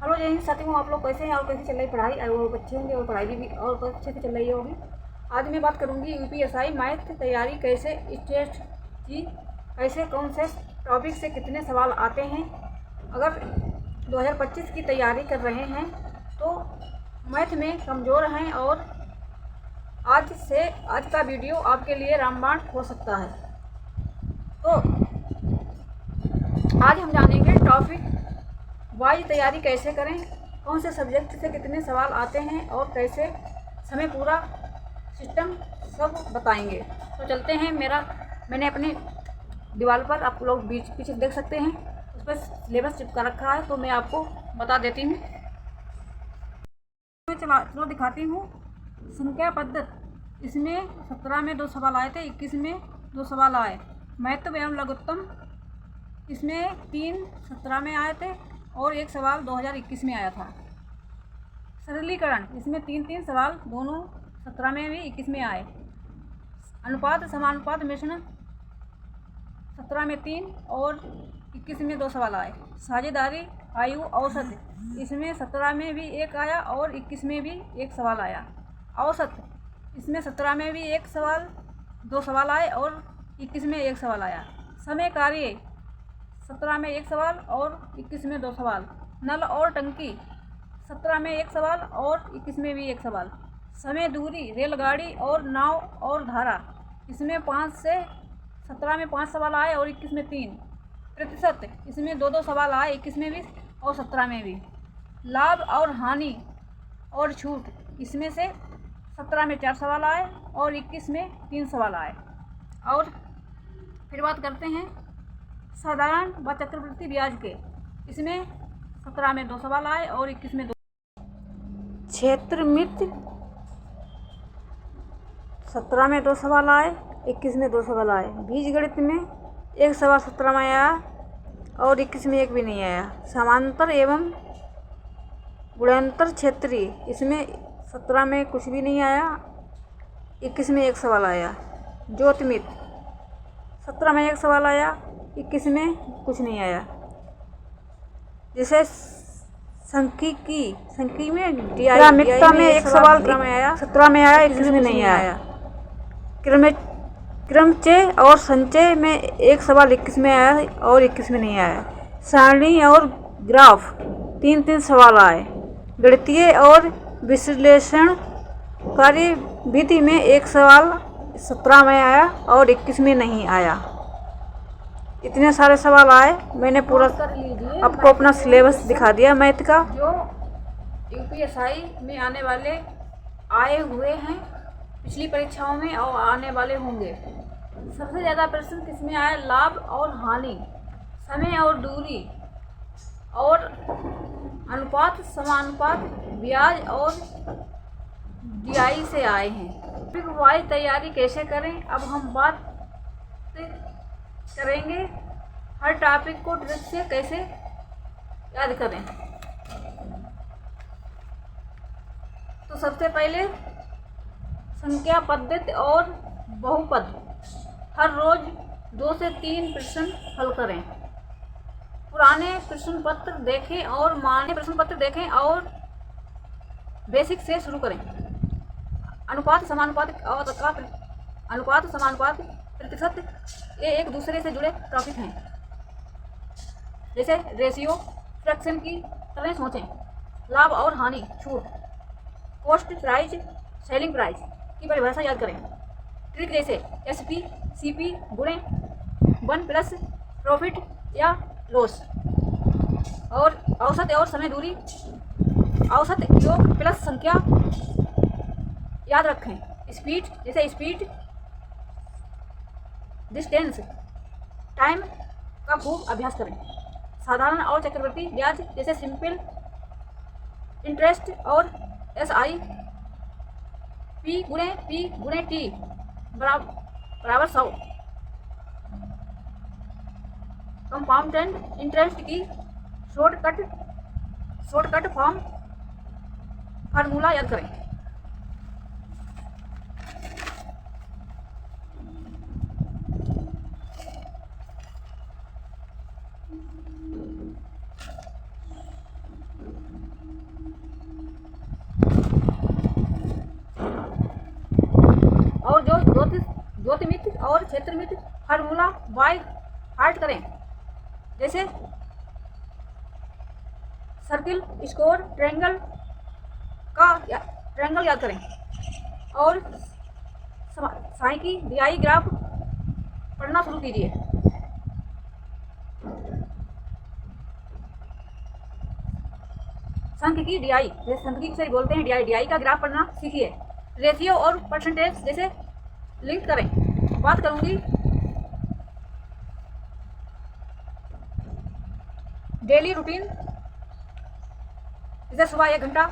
Hello जय हिंद साथियों, आप लोग कैसे हैं और कैसे चल रही पढ़ाई? वो बच्चे होंगे और पढ़ाई भी और अच्छे से चल रही होगी। आज मैं बात करूंगी यूपीएसआई मैथ तैयारी कैसे टेस्ट की, कैसे कौन से टॉपिक से कितने सवाल आते हैं। अगर 2025 की तैयारी कर रहे हैं तो मैथ में कमज़ोर हैं और आज का वीडियो आपके लिए रामबाण हो सकता है। तो आज हम जानेंगे टॉपिक वाइज तैयारी कैसे करें, कौन से सब्जेक्ट से कितने सवाल आते हैं और कैसे समय पूरा सिस्टम सब बताएंगे। तो चलते हैं। मैंने अपने दीवार पर, आप लोग बीच पीछे देख सकते हैं, उस पर सिलेबस चिपका रखा है, तो मैं आपको बता देती हूँ। चलो दिखाती हूँ। संख्या पद्धति, इसमें 17 में 2 सवाल आए थे, 21 में 2 सवाल आए। महत्व एवं लघुत्तम, इसमें 3 17 में आए थे और 1 सवाल 2021 में आया था। सरलीकरण, इसमें 3 सवाल दोनों 17 में भी 21 में आए। अनुपात समानुपात मिश्रण, 17 में 3 और 21 में 2 सवाल आए। साझेदारी आयु औसत, इसमें 17 में भी 1 आया और 21 में भी 1 सवाल आया। औसत, इसमें 17 में भी 1 सवाल 2 सवाल आए और 21 में 1 सवाल आया। समय कार्य, 17 में 1 सवाल और 21 में 2 सवाल। नल और टंकी, 17 में 1 सवाल और 21 में भी 1 सवाल। समय दूरी, रेलगाड़ी और नाव और धारा, इसमें 5 से 17 में 5 सवाल आए और 21 में 3। प्रतिशत, इसमें 2 सवाल आए 21 में भी और 17 में भी। लाभ और हानि और छूट, इसमें से 17 में 4 सवाल आए और 21 में 3 सवाल आए। और फिर बात करते हैं साधारण व चक्रवृद्धि ब्याज के, इसमें 17 में 2 सवाल आए और 21 में 2। क्षेत्र मित्र, 17 में 2 सवाल आए, 21 में 2 सवाल आए। बीजगणित में 1 सवाल 17 में आया और 21 में 1 भी नहीं आया। समांतर एवं गुणांतर क्षेत्रीय, इसमें 17 में कुछ भी नहीं आया, 21 में 1 सवाल आया। ज्योतिमित्र, 17 में 1 सवाल आया, 21 में कुछ नहीं आया। जैसे संख्यिकी में क्रमिकता में 1 सवाल 17 में आया, 21 में नहीं आया। क्रमचय और संचय में 1 सवाल 21 में आया और 21 में नहीं आया। सारणी और ग्राफ, 3 सवाल आए। गणितीय और विश्लेषण कार्यविधि में 1 सवाल 17 में आया और 21 में नहीं आया। इतने सारे सवाल आए। मैंने पूरा आपको अपना सिलेबस दिखा दिया मैथ का, जो यूपीएसआई में आए हुए हैं पिछली परीक्षाओं में और आने वाले होंगे। सबसे ज़्यादा प्रश्न किसमें आया? लाभ और हानि, समय और दूरी और अनुपात समानुपात, ब्याज और DI से आए हैं। फिर वाइज तैयारी कैसे करें, अब हम बात करेंगे हर टॉपिक को ट्रिक से कैसे याद करें। तो सबसे पहले संख्या पद्धति और बहुपद, हर रोज 2 से 3 प्रश्न हल करें। पुराने प्रश्न पत्र देखें और माने प्रश्न पत्र देखें और बेसिक से शुरू करें। अनुपात समानुपात प्रतिशत, ये एक दूसरे से जुड़े टॉपिक हैं। जैसे रेशियो, फ्रैक्शन की तरह सोचें। लाभ और हानि, छूट, कॉस्ट प्राइस, सेलिंग प्राइस की परिभाषा याद करें। ट्रिक जैसे SP CP गुणे 1 प्लस प्रॉफिट या लॉस। और औसत और समय दूरी, औसत योग प्लस संख्या याद रखें। स्पीड, जैसे स्पीड, डिस्टेंस, टाइम का खूब अभ्यास करें। साधारण और चक्रवृद्धि ब्याज, जैसे सिंपल इंटरेस्ट और SI, P गुणे T बराबर 100। कंपाउंड इंटरेस्ट की शॉर्टकट फार्मूला याद करें। और क्षेत्र में फार्मूला बाय हार्ट करें। जैसे सर्किल, स्कोर, ट्रायंगल याद करें और साई की DI ग्राफ पढ़ना शुरू कीजिए। सांख्यिकी DI, जैसे सांख्यिकी से बोलते हैं DI का ग्राफ पढ़ना सीखिए। रेशियो और परसेंटेज जैसे लिंक करें। बात करूंगी डेली रूटीन, जैसे सुबह 1 घंटा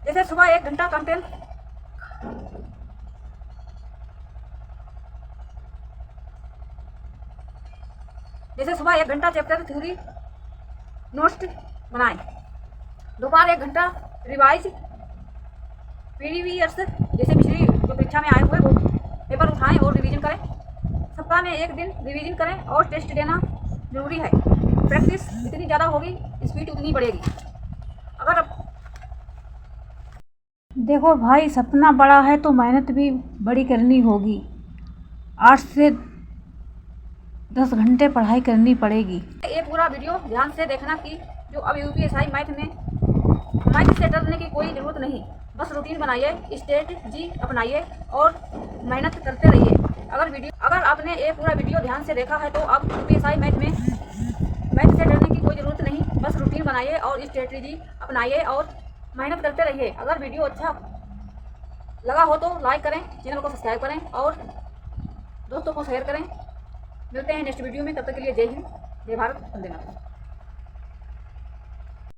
जैसे सुबह 1 घंटा कंटेंट, जैसे सुबह 1 घंटा चैप्टर थ्योरी नोट्स बनाएं। दोपहर 1 घंटा रिवाइज प्रीवियस, जैसे पिछली जो परीक्षा में आए हुए वो पेपर उठाएं और रिवीजन करें। सप्ताह में 1 दिन रिवीजन करें और टेस्ट देना जरूरी है। प्रैक्टिस जितनी ज़्यादा होगी स्पीड उतनी बढ़ेगी। अगर देखो भाई, सपना बड़ा है तो मेहनत भी बड़ी करनी होगी। 8 से 10 घंटे पढ़ाई करनी पड़ेगी। ये पूरा वीडियो ध्यान से देखना कि जो अब UPSI मैथ से डरने की कोई ज़रूरत नहीं। बस रूटीन बनाइए, स्ट्रेटजी अपनाइए और मेहनत करते रहिए। अगर आपने ये पूरा वीडियो ध्यान से देखा है तो अब UPSI मैथ से डरने की कोई ज़रूरत नहीं। बस रूटीन बनाइए और स्ट्रेटजी अपनाइए और मेहनत करते रहिए। अगर वीडियो अच्छा लगा हो तो लाइक करें, चैनल को सब्सक्राइब करें और दोस्तों को शेयर करें। मिलते हैं नेक्स्ट वीडियो में, तब तक के लिए जय हिंद, जय भारत, वंदे मातरम।